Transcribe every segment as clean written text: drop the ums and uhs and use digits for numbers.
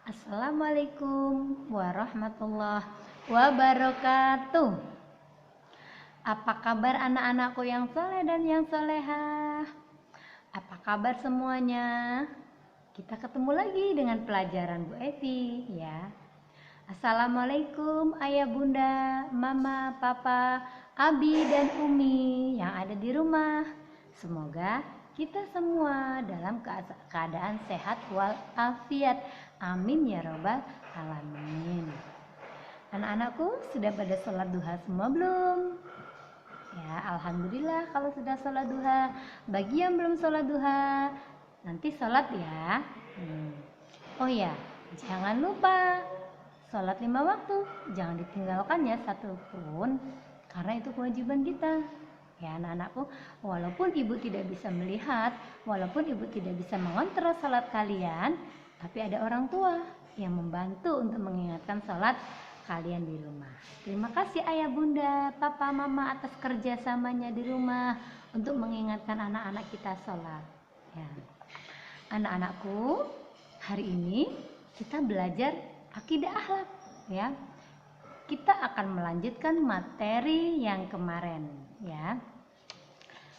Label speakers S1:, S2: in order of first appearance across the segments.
S1: Assalamualaikum warahmatullahi wabarakatuh. Apa kabar anak-anakku yang soleh dan yang solehah? Apa kabar semuanya? Kita ketemu lagi dengan pelajaran Bu Evi ya. Assalamualaikum ayah bunda, mama, papa, abi dan umi yang ada di rumah. Semoga kita semua dalam keadaan sehat walafiat. Amin ya robbal alamin. Anak-anakku sudah pada sholat duha semua belum? Ya, alhamdulillah kalau sudah sholat duha. Bagi yang belum sholat duha, nanti sholat ya. Oh ya, jangan lupa sholat 5 waktu. Jangan ditinggalkan ya satu pun, karena itu kewajiban kita. Ya anak-anakku, walaupun ibu tidak bisa melihat, walaupun ibu tidak bisa mengontrol sholat kalian, tapi ada orang tua yang membantu untuk mengingatkan sholat kalian di rumah. Terima kasih ayah bunda, papa, mama atas kerjasamanya di rumah untuk mengingatkan anak-anak kita sholat. Ya. Anak-anakku, hari ini kita belajar akidah akhlak ya. Kita akan melanjutkan materi yang kemarin ya.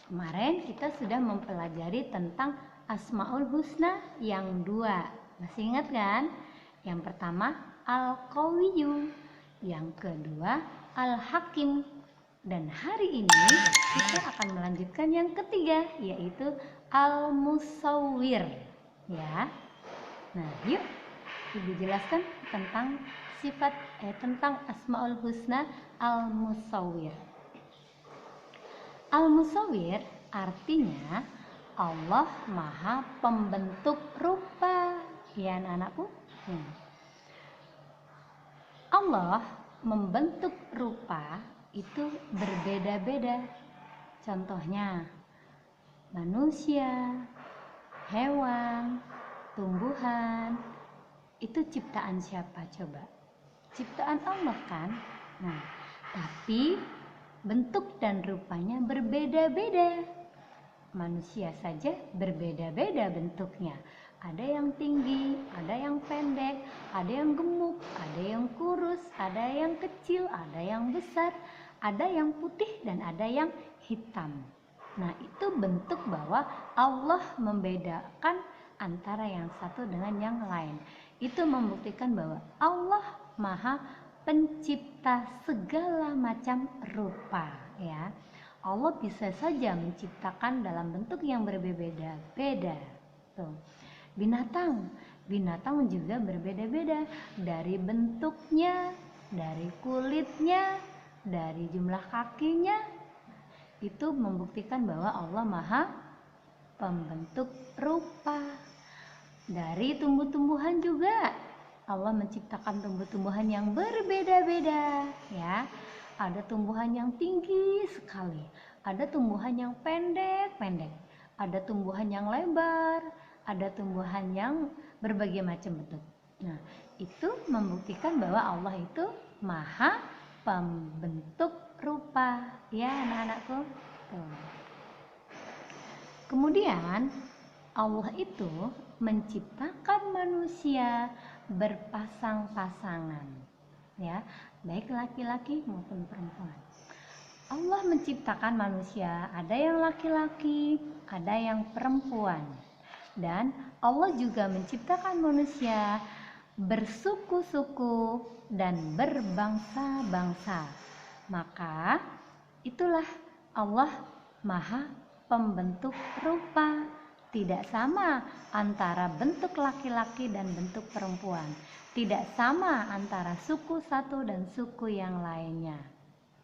S1: Kemarin kita sudah mempelajari tentang Asmaul Husna yang 2. Masih ingat kan? Yang pertama Al-Qawiyyu, yang kedua Al-Hakim. Dan hari ini kita akan melanjutkan yang ketiga, yaitu Al-Musawwir ya. Nah, yuk Ibu jelaskan tentang tentang Asmaul Husna Al-Musawwir. Al-Musawwir artinya Allah Maha Pembentuk Rupa. Ya anak-anakku. Allah membentuk rupa itu berbeda-beda. Contohnya manusia, hewan, tumbuhan. Itu ciptaan siapa coba? Ciptaan Allah kan? Nah, tapi bentuk dan rupanya berbeda-beda. Manusia saja berbeda-beda bentuknya. Ada yang tinggi, ada yang pendek, ada yang gemuk, ada yang kurus, ada yang kecil, ada yang besar, ada yang putih dan ada yang hitam. Nah, itu bentuk bahwa Allah membedakan antara yang satu dengan yang lain. Itu membuktikan bahwa Allah Maha Pencipta segala macam rupa ya. Allah bisa saja menciptakan dalam bentuk yang berbeda-beda. Tuh. Binatang juga berbeda-beda dari bentuknya, dari kulitnya, dari jumlah kakinya. Itu membuktikan bahwa Allah Maha Pembentuk rupa. Dari tumbuh-tumbuhan juga Allah menciptakan tumbuh-tumbuhan yang berbeda-beda ya. Ada tumbuhan yang tinggi sekali, ada tumbuhan yang pendek-pendek, ada tumbuhan yang lebar, ada tumbuhan yang berbagai macam bentuk. Nah, itu membuktikan bahwa Allah itu Maha Pembentuk rupa ya anak-anakku. Kemudian Allah itu menciptakan manusia berpasang-pasangan ya, baik laki-laki maupun perempuan. Allah menciptakan manusia, ada yang laki-laki, ada yang perempuan. Dan Allah juga menciptakan manusia bersuku-suku dan berbangsa-bangsa. Maka itulah Allah Maha Pembentuk rupa. Tidak sama antara bentuk laki-laki dan bentuk perempuan. Tidak sama antara suku satu dan suku yang lainnya.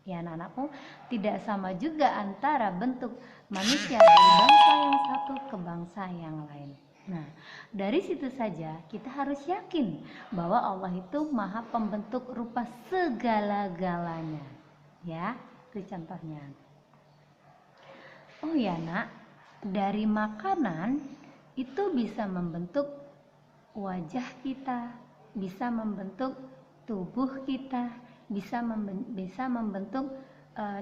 S1: Ya anak-anakku, tidak sama juga antara bentuk manusia dari bangsa yang satu ke bangsa yang lain. Nah, dari situ saja kita harus yakin bahwa Allah itu Maha Pembentuk rupa segala-galanya. Ya, itu contohnya. Oh ya nak, dari makanan itu bisa membentuk wajah kita, bisa membentuk tubuh kita, bisa membentuk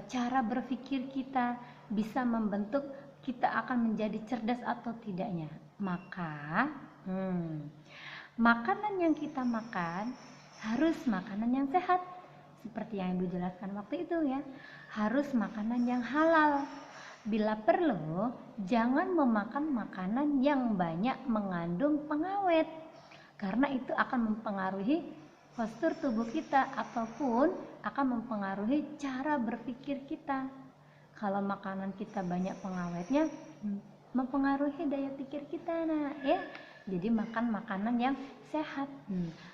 S1: cara berpikir kita, bisa membentuk kita akan menjadi cerdas atau tidaknya. Maka Makanan yang kita makan harus makanan yang sehat. Seperti yang Ibu jelaskan waktu itu ya. Harus makanan yang halal. Bila perlu, jangan memakan makanan yang banyak mengandung pengawet. Karena itu akan mempengaruhi postur tubuh kita ataupun akan mempengaruhi cara berpikir kita. Kalau makanan kita banyak pengawetnya, mempengaruhi daya pikir kita, nah ya. Jadi makan makanan yang sehat.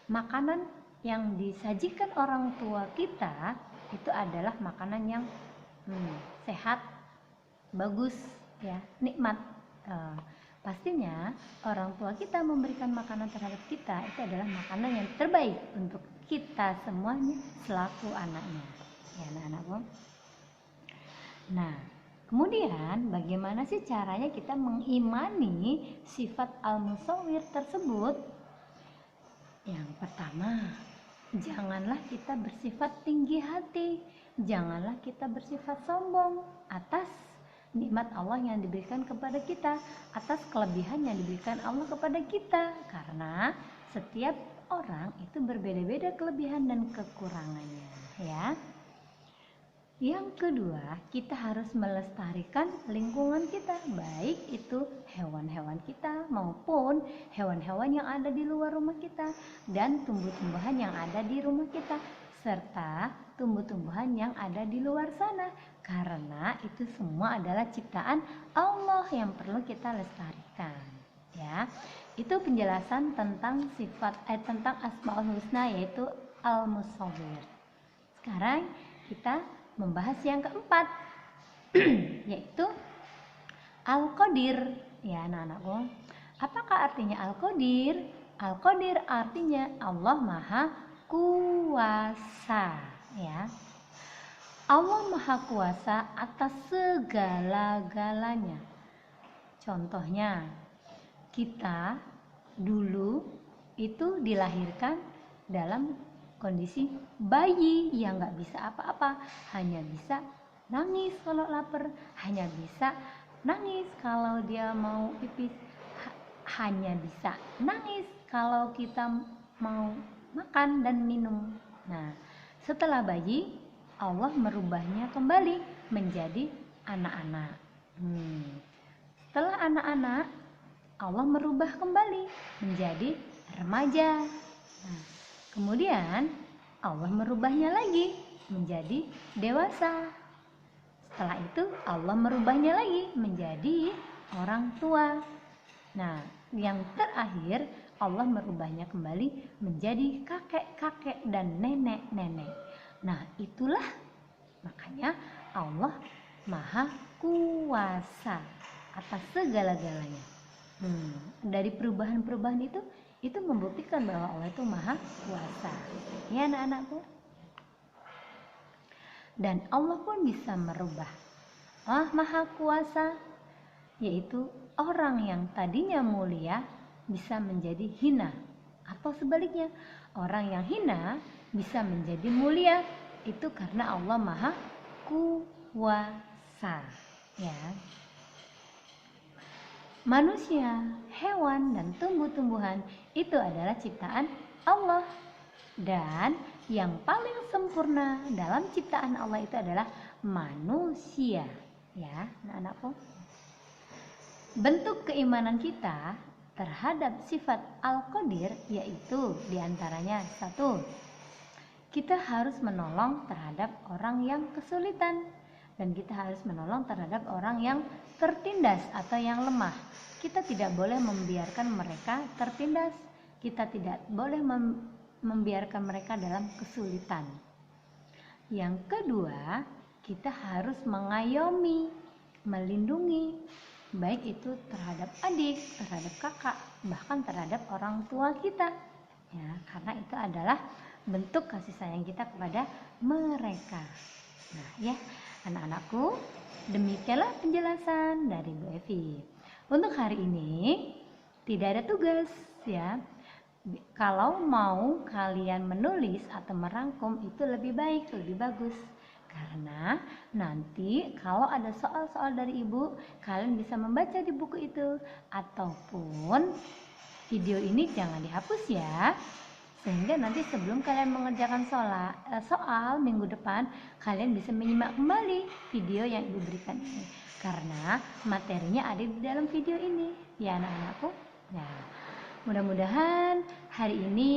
S1: Makanan yang disajikan orang tua kita itu adalah makanan yang sehat, bagus, ya, nikmat. Pastinya orang tua kita memberikan makanan terhadap kita itu adalah makanan yang terbaik untuk kita semuanya selaku anaknya, ya anak-anakku. Nah, kemudian bagaimana sih caranya kita mengimani sifat al-musawwir tersebut? Yang pertama, janganlah kita bersifat tinggi hati, janganlah kita bersifat sombong atas nikmat Allah yang diberikan kepada kita, atas kelebihan yang diberikan Allah kepada kita, karena setiap orang itu berbeda-beda kelebihan dan kekurangannya, ya. Yang kedua, kita harus melestarikan lingkungan kita, baik itu hewan-hewan kita maupun hewan-hewan yang ada di luar rumah kita dan tumbuh-tumbuhan yang ada di rumah kita serta tumbuh-tumbuhan yang ada di luar sana, karena itu semua adalah ciptaan Allah yang perlu kita lestarikan, ya. Itu penjelasan tentang tentang Asmaul Husna, yaitu Al-Musawwir. Sekarang kita membahas yang keempat, yaitu Al-Qadir, ya anak-anakku. Apakah artinya Al-Qadir? Al-Qadir artinya Allah Maha Kuasa, ya. Allah Maha Kuasa atas segala-galanya. Contohnya, kita dulu itu dilahirkan dalam kondisi bayi yang nggak bisa apa-apa, hanya bisa nangis kalau lapar, hanya bisa nangis kalau dia mau pipis, hanya bisa nangis kalau kita mau makan dan minum. Nah, setelah bayi, Allah merubahnya kembali menjadi anak-anak. Setelah anak-anak, Allah merubah kembali menjadi remaja. Nah, kemudian Allah merubahnya lagi menjadi dewasa. Setelah itu Allah merubahnya lagi menjadi orang tua. Nah, yang terakhir Allah merubahnya kembali menjadi kakek-kakek dan nenek-nenek. Nah, itulah makanya Allah Maha Kuasa atas segala-galanya. Dari perubahan-perubahan itu membuktikan bahwa Allah itu Maha Kuasa, ya anak-anakku. Dan Allah pun bisa merubah. Allah Maha Kuasa, yaitu orang yang tadinya mulia bisa menjadi hina, atau sebaliknya, orang yang hina bisa menjadi mulia. Itu karena Allah Maha Kuasa, ya. Manusia, hewan, dan tumbuh-tumbuhan itu adalah ciptaan Allah. Dan yang paling sempurna dalam ciptaan Allah itu adalah manusia, ya anak-anakku. Bentuk keimanan kita terhadap sifat Al-Qadir yaitu diantaranya 1, kita harus menolong terhadap orang yang kesulitan, dan kita harus menolong terhadap orang yang tertindas atau yang lemah. Kita tidak boleh membiarkan mereka tertindas, kita tidak boleh membiarkan mereka dalam kesulitan. Yang kedua, kita harus mengayomi, melindungi, baik itu terhadap adik, terhadap kakak, bahkan terhadap orang tua kita, ya, karena itu adalah bentuk kasih sayang kita kepada mereka. Nah, ya anak-anakku, demikianlah penjelasan dari Bu Evi. Untuk hari ini tidak ada tugas, ya. Kalau mau kalian menulis atau merangkum itu lebih baik, lebih bagus. Karena nanti kalau ada soal-soal dari Ibu, kalian bisa membaca di buku itu, ataupun video ini jangan dihapus ya, sehingga nanti sebelum kalian mengerjakan soal minggu depan, kalian bisa menyimak kembali video yang ibu berikan ini, karena materinya ada di dalam video ini ya anak-anakku. Nah, mudah-mudahan hari ini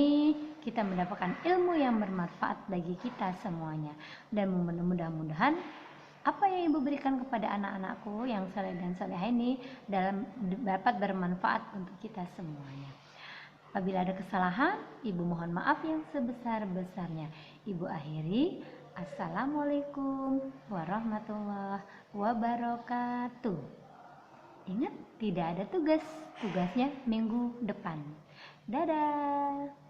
S1: kita mendapatkan ilmu yang bermanfaat bagi kita semuanya, dan mudah-mudahan apa yang ibu berikan kepada anak-anakku yang saleh dan salehah ini dapat bermanfaat untuk kita semuanya. Apabila ada kesalahan, ibu mohon maaf yang sebesar-besarnya. Ibu akhiri, assalamualaikum warahmatullahi wabarakatuh. Ingat, tidak ada tugasnya minggu depan. Dadah.